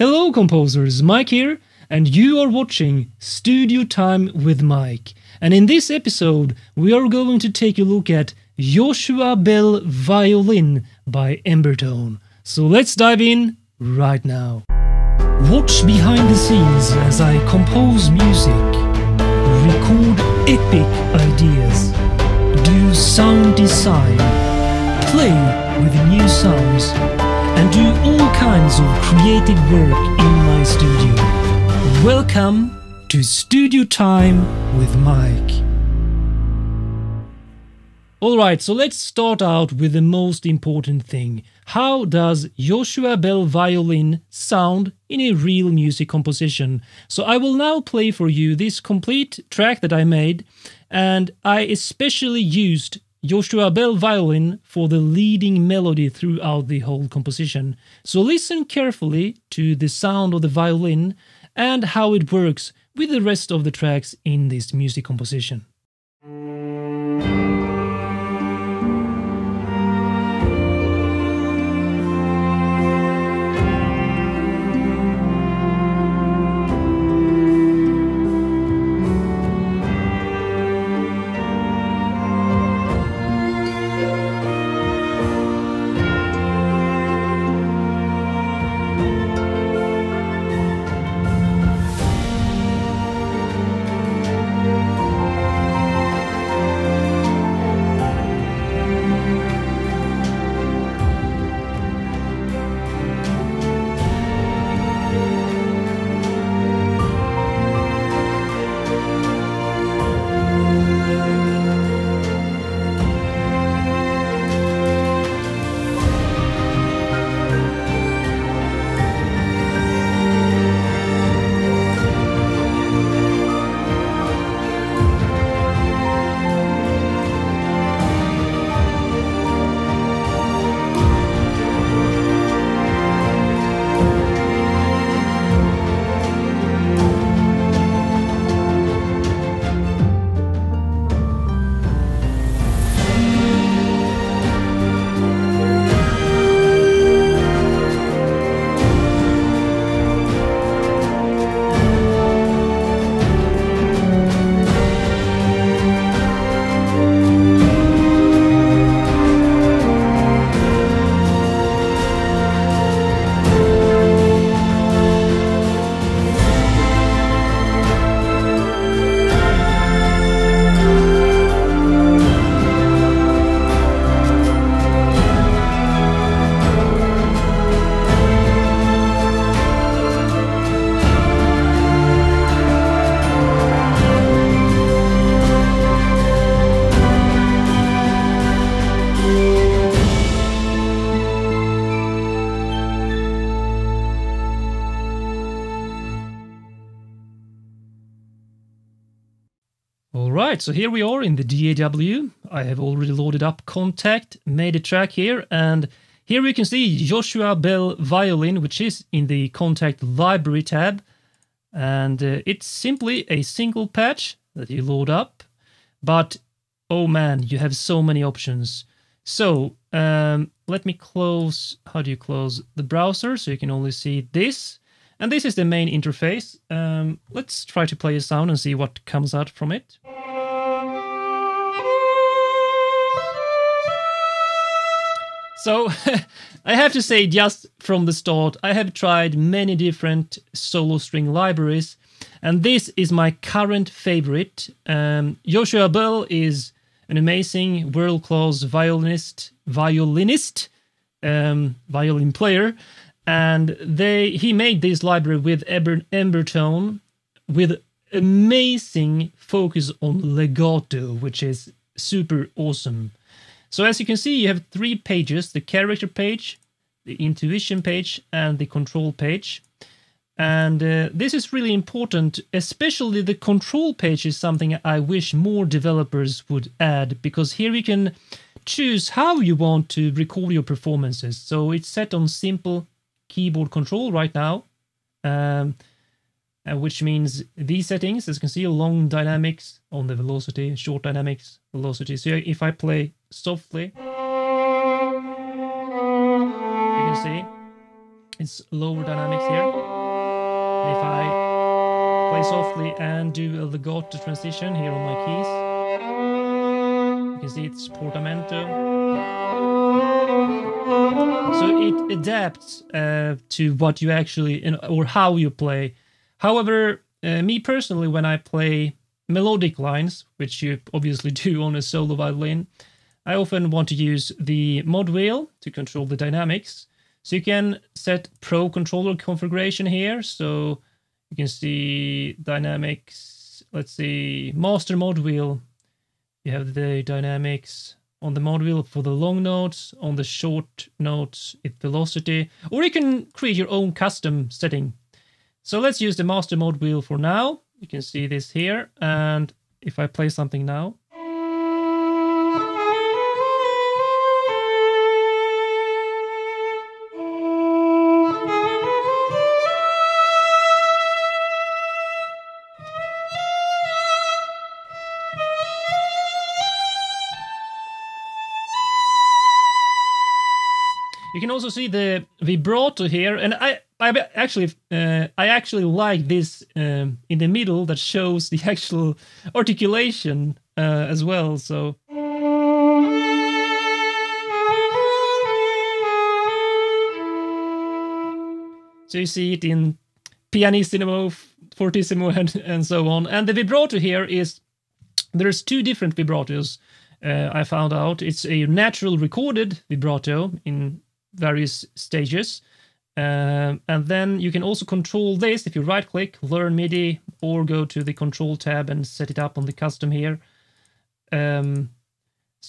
Hello composers, Mike here, and you are watching Studio Time with Mike. And in this episode, we are going to take a look at Joshua Bell Violin by Embertone. So let's dive in right now. Watch behind the scenes as I compose music, record epic ideas, do sound design, play with new sounds, and do all kinds of creative work in my studio. Welcome to Studio Time with Mike. Alright, so let's start out with the most important thing. How does Joshua Bell Violin sound in a real music composition? So I will now play for you this complete track that I made, and I especially used Joshua Bell Violin for the leading melody throughout the whole composition. So listen carefully to the sound of the violin and how it works with the rest of the tracks in this music composition. Alright, so here we are in the DAW. I have already loaded up Contact, made a track here, and here we can see Joshua Bell Violin, which is in the Contact Library tab. And it's simply a single patch that you load up. But, oh man, you have so many options. So, let me close, how do you close the browser so you can only see this? And this is the main interface. Let's try to play a sound and see what comes out from it. So, I have to say just from the start, I have tried many different solo string libraries, and this is my current favorite. Joshua Bell is an amazing world-class violin player, and he made this library with Embertone with amazing focus on legato, which is super awesome. So as you can see, you have 3 pages: the character page, the intuition page, and the control page. And this is really important, especially the control page is something I wish more developers would add, because here you can choose how you want to record your performances. So it's set on simple keyboard control right now, which means these settings, as you can see, long dynamics on the velocity, short dynamics, velocity. So if I play softly, you can see it's lower dynamics here. And if I play softly and do a legato transition here on my keys, you can see it's portamento. So it adapts to what you actually, or how you play. However, me personally, when I play melodic lines, which you obviously do on a solo violin, I often want to use the mod wheel to control the dynamics. So you can set Pro controller configuration here. So you can see dynamics, let's see, master mod wheel. You have the dynamics on the mod wheel for the long notes, on the short notes, it's velocity, or you can create your own custom setting. So let's use the master mod wheel for now. You can see this here, and if I play something now, you can also see the vibrato here, and I actually like this in the middle that shows the actual articulation as well. So you see it in pianissimo, fortissimo, and so on. And the vibrato here is, there's two different vibratos. I found out it's a natural recorded vibrato in various stages, and then you can also control this if you right click, learn MIDI, or go to the control tab and set it up on the custom here. So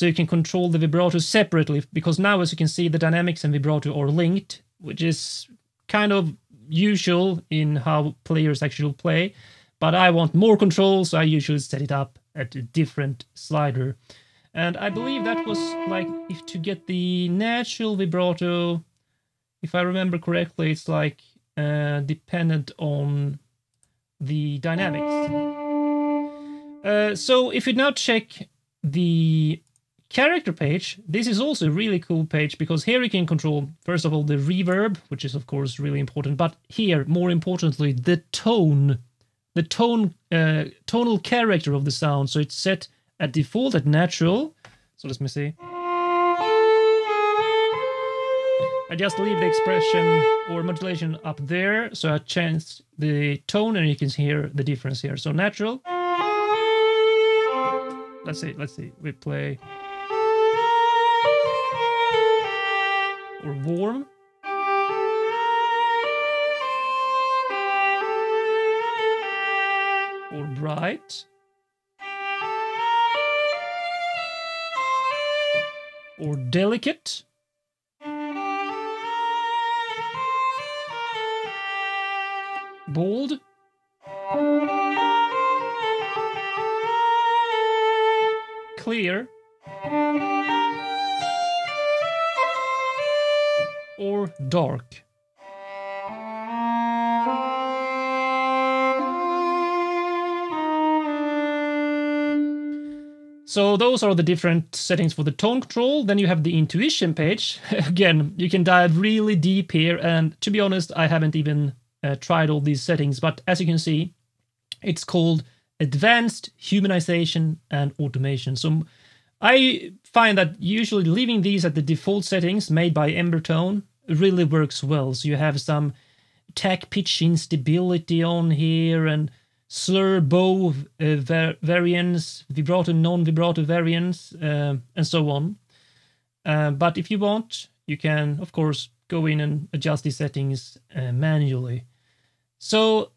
you can control the vibrato separately, because now, as you can see, the dynamics and vibrato are linked, which is kind of usual in how players actually play, but I want more control, so I usually set it up at a different slider. And I believe that was like, if to get the natural vibrato, if I remember correctly, it's like dependent on the dynamics. So if you now check the character page, this is also a really cool page, because here you can control, first of all, the reverb, which is of course really important, but here, more importantly, the tonal character of the sound. So it's set at default at natural. So let me see. I just leave the expression or modulation up there. So I change the tone and you can hear the difference here. So natural. Let's see. We play. Or warm. Or bright. Or delicate. Bold. Clear. Or dark. So those are the different settings for the tone control. Then you have the intuition page. Again, you can dive really deep here, and to be honest, I haven't even tried all these settings, but as you can see, it's called Advanced Humanization and Automation. So I find that usually leaving these at the default settings made by Embertone really works well. So you have some attack pitch instability on here, and slur bow variants, vibrato, non-vibrato variants, and so on. But if you want, you can, of course, go in and adjust these settings manually. So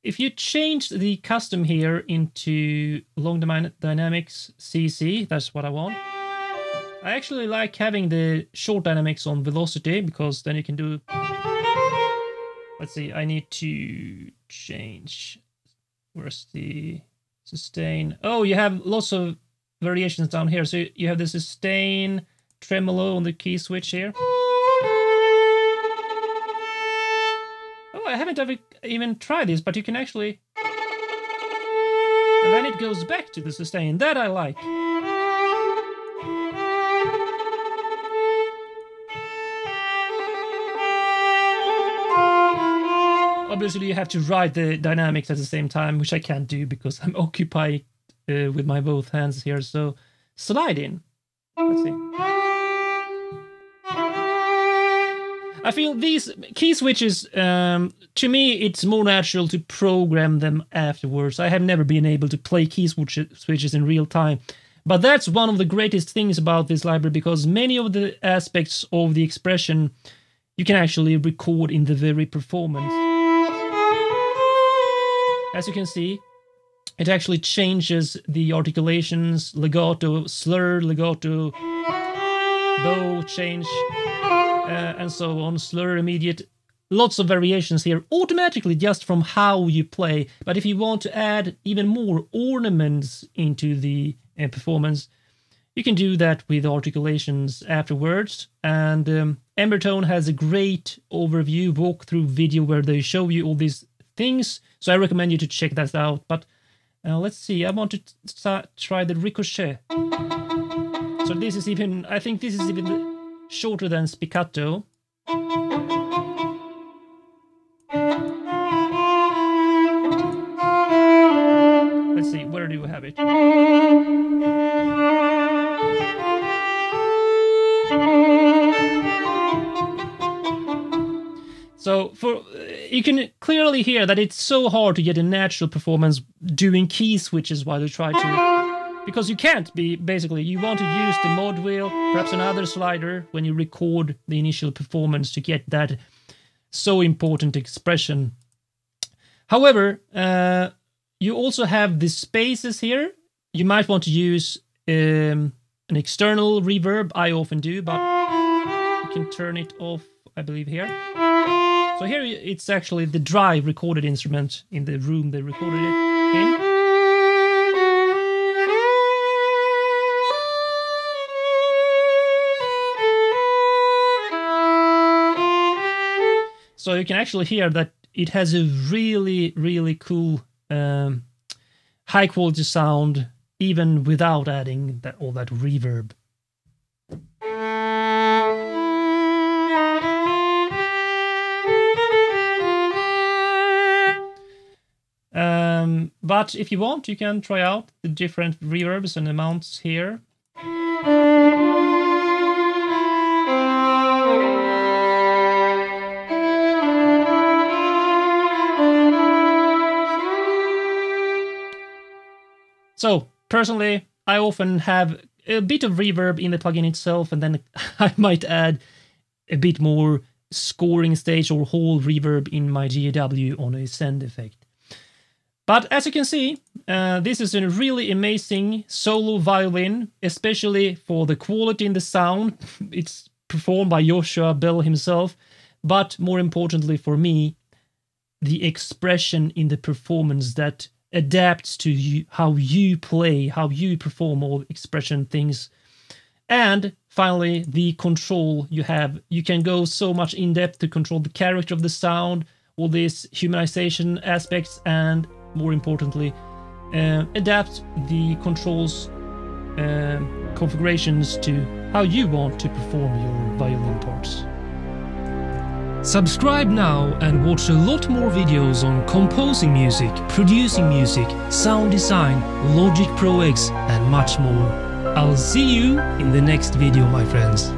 if you change the custom here into long dynamics CC, that's what I want. I actually like having the short dynamics on velocity, because then you can do... Let's see, I need to change... Where's the sustain? Oh, you have lots of variations down here. So you have the sustain, tremolo on the key switch here. Oh, I haven't ever even tried this, but you can actually... And then it goes back to the sustain. That I like. obviously you have to write the dynamics at the same time, which I can't do because I'm occupied with my both hands here. So slide in. Let's see. I feel these key switches, to me, it's more natural to program them afterwards. I have never been able to play key switches in real time. But that's one of the greatest things about this library, because many of the aspects of the expression you can actually record in the very performance. As you can see, it actually changes the articulations, legato, slur, legato, bow, change, and so on, slur, immediate. Lots of variations here automatically just from how you play. But if you want to add even more ornaments into the performance, you can do that with articulations afterwards. And Embertone has a great overview walkthrough video where they show you all these things. So I recommend you to check that out. But let's see, I want to try the ricochet. So this is even, I think this is even shorter than spiccato. Let's see, where do we have it? So you can clearly hear that it's so hard to get a natural performance doing key switches while you try to, because you can't be, basically, you want to use the mod wheel, perhaps another slider when you record the initial performance to get that so important expression. However, you also have the spaces here. You might want to use an external reverb. I often do, but you can turn it off, I believe, here. So here it's actually the dry recorded instrument in the room they recorded it in. So you can actually hear that it has a really, really cool high quality sound even without adding all that reverb. But if you want, you can try out the different reverbs and amounts here. So, personally, I often have a bit of reverb in the plugin itself, and then I might add a bit more scoring stage or whole reverb in my GAW on a send effect. But as you can see, this is a really amazing solo violin, especially for the quality in the sound. It's performed by Joshua Bell himself, but more importantly for me, the expression in the performance that adapts to you, how you play, how you perform all expression things. And finally, the control you have. You can go so much in depth to control the character of the sound, all these humanization aspects, and more importantly, adapt the controls configurations to how you want to perform your violin parts. Subscribe now and watch a lot more videos on composing music, producing music, sound design, Logic Pro X and much more. I'll see you in the next video, my friends.